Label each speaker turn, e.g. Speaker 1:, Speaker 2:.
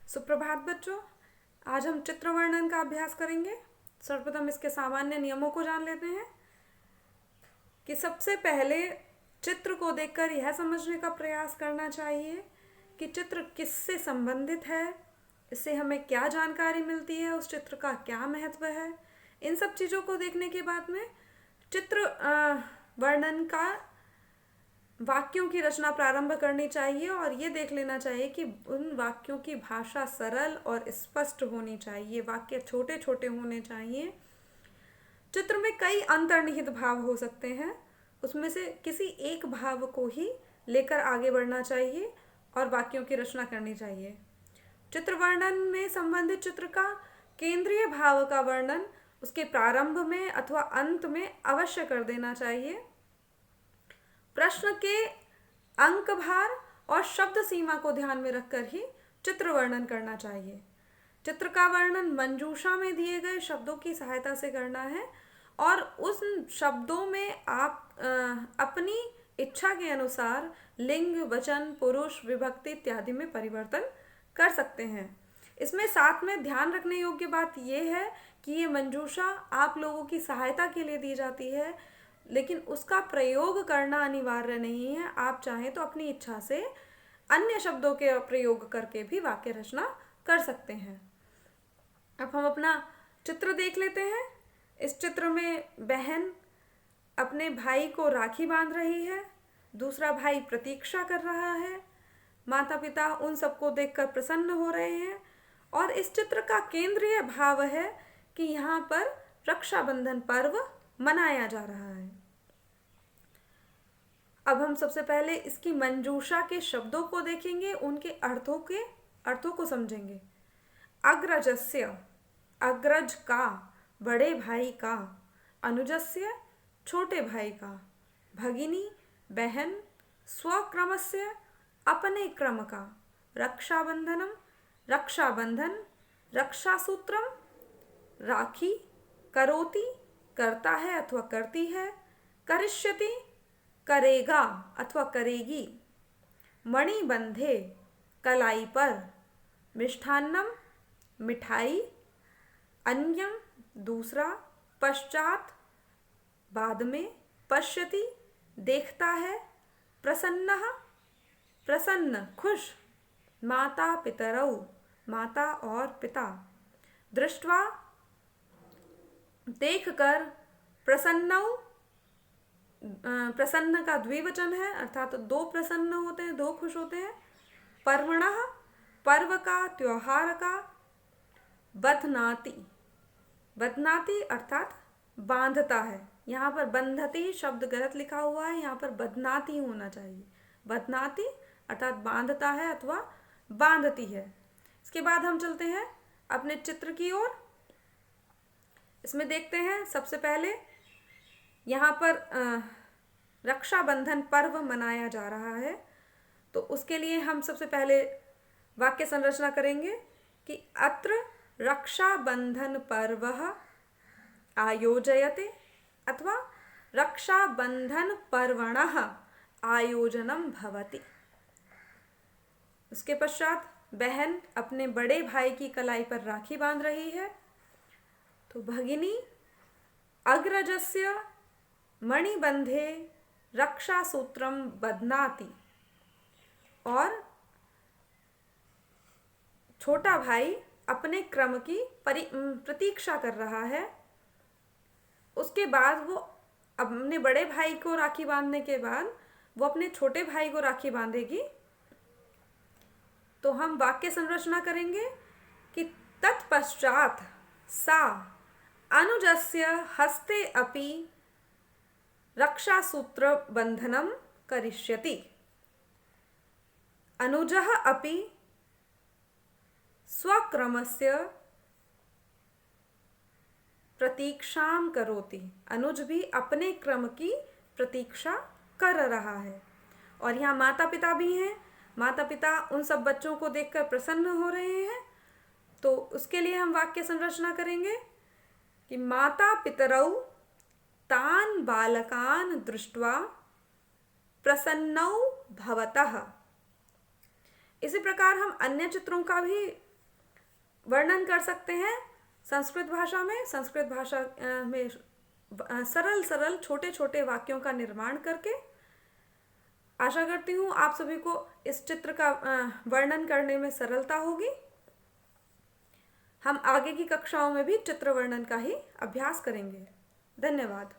Speaker 1: सुप्रभात बच्चों। आज हम चित्र वर्णन का अभ्यास करेंगे। सर्वप्रथम इसके सामान्य नियमों को जान लेते हैं कि सबसे पहले चित्र को देखकर यह समझने का प्रयास करना चाहिए कि चित्र किससे संबंधित है, इससे हमें क्या जानकारी मिलती है, उस चित्र का क्या महत्व है। इन सब चीज़ों को देखने के बाद में चित्र वर्णन का वाक्यों की रचना प्रारंभ करनी चाहिए और ये देख लेना चाहिए कि उन वाक्यों की भाषा सरल और स्पष्ट होनी चाहिए, वाक्य छोटे छोटे होने चाहिए। चित्र में कई अंतर्निहित भाव हो सकते हैं, उसमें से किसी एक भाव को ही लेकर आगे बढ़ना चाहिए और वाक्यों की रचना करनी चाहिए। चित्र वर्णन में संबंधित चित्र का केंद्रीय भाव का वर्णन उसके प्रारंभ में अथवा अंत में अवश्य कर देना चाहिए। प्रश्न के अंक भार और शब्द सीमा को ध्यान में रखकर ही चित्र वर्णन करना चाहिए। चित्र का वर्णन मंजूषा में दिए गए शब्दों की सहायता से करना है और उस शब्दों में आप अपनी इच्छा के अनुसार लिंग, वचन, पुरुष, विभक्ति इत्यादि में परिवर्तन कर सकते हैं। इसमें साथ में ध्यान रखने योग्य बात यह है कि ये मंजूषा आप लोगों की सहायता के लिए दी जाती है, लेकिन उसका प्रयोग करना अनिवार्य नहीं है। आप चाहें तो अपनी इच्छा से अन्य शब्दों के प्रयोग करके भी वाक्य रचना कर सकते हैं। अब हम अपना चित्र देख लेते हैं। इस चित्र में बहन अपने भाई को राखी बांध रही है, दूसरा भाई प्रतीक्षा कर रहा है, माता पिता उन सबको देखकर प्रसन्न हो रहे हैं और इस चित्र का केंद्रीय भाव है कि यहाँ पर रक्षाबंधन पर्व मनाया जा रहा है। अब हम सबसे पहले इसकी मंजूषा के शब्दों को देखेंगे, उनके अर्थों को समझेंगे। अग्रजस्य, अग्रज का, बड़े भाई का। अनुजस्य, छोटे भाई का। भगिनी, बहन। स्वक्रमस्य, अपने क्रम का। रक्षाबंधनम, रक्षाबंधन। रक्षासूत्रम, राखी। करोति, करता है अथवा करती है। करिष्यति, करेगा अथवा करेगी। मणिबंधे, कलाई पर। मिष्ठान्नम, मिठाई। अन्यम, दूसरा। पश्चात, बाद में। पश्यति, देखता है। प्रसन्नः, प्रसन्न, खुश। माता पितरौ, माता और पिता। दृष्ट्वा, देखकर। प्रसन्नौ, प्रसन्न का द्विवचन है, अर्थात तो दो प्रसन्न होते हैं, दो खुश होते हैं। पर्वणः, पर्व का, त्योहार का। बध्नाति, बध्नाति अर्थात बांधता है। यहाँ पर बंधती शब्द गलत लिखा हुआ है, यहाँ पर बध्नाति होना चाहिए। बध्नाति अर्थात बांधता है अथवा बांधती है। इसके बाद हम चलते हैं अपने चित्र की ओर। इसमें देखते हैं सबसे पहले यहाँ पर रक्षाबंधन पर्व मनाया जा रहा है, तो उसके लिए हम सबसे पहले वाक्य संरचना करेंगे कि अत्र रक्षाबंधन पर्वः आयोजयते अथवा रक्षाबंधन पर्वणः आयोजनम भवति। उसके पश्चात बहन अपने बड़े भाई की कलाई पर राखी बांध रही है, तो भगिनी अग्रजस्य मणिबंधे रक्षासूत्रम बध्नाति और छोटा भाई अपने क्रम की प्रतीक्षा कर रहा है। उसके बाद वो अपने बड़े भाई को राखी बांधने के बाद वो अपने छोटे भाई को राखी बांधेगी। तो हम वाक्य संरचना करेंगे कि तत्पश्चात सा अनुजस्य हस्ते अपि रक्षासूत्र बंधनम करिष्यति। अनुजः अपि स्वक्रमस्य प्रतीक्षां करोति। अनुज भी अपने क्रम की प्रतीक्षा कर रहा है और यहाँ माता पिता भी हैं। माता पिता उन सब बच्चों को देखकर प्रसन्न हो रहे हैं, तो उसके लिए हम वाक्य संरचना करेंगे कि माता पितरौ तान बालकान दृष्ट्वा प्रसन्नौ भवतः। इसी प्रकार हम अन्य चित्रों का भी वर्णन कर सकते हैं संस्कृत भाषा में। संस्कृत भाषा में सरल सरल छोटे छोटे वाक्यों का निर्माण करके। आशा करती हूँ आप सभी को इस चित्र का वर्णन करने में सरलता होगी। हम आगे की कक्षाओं में भी चित्र वर्णन का ही अभ्यास करेंगे। धन्यवाद।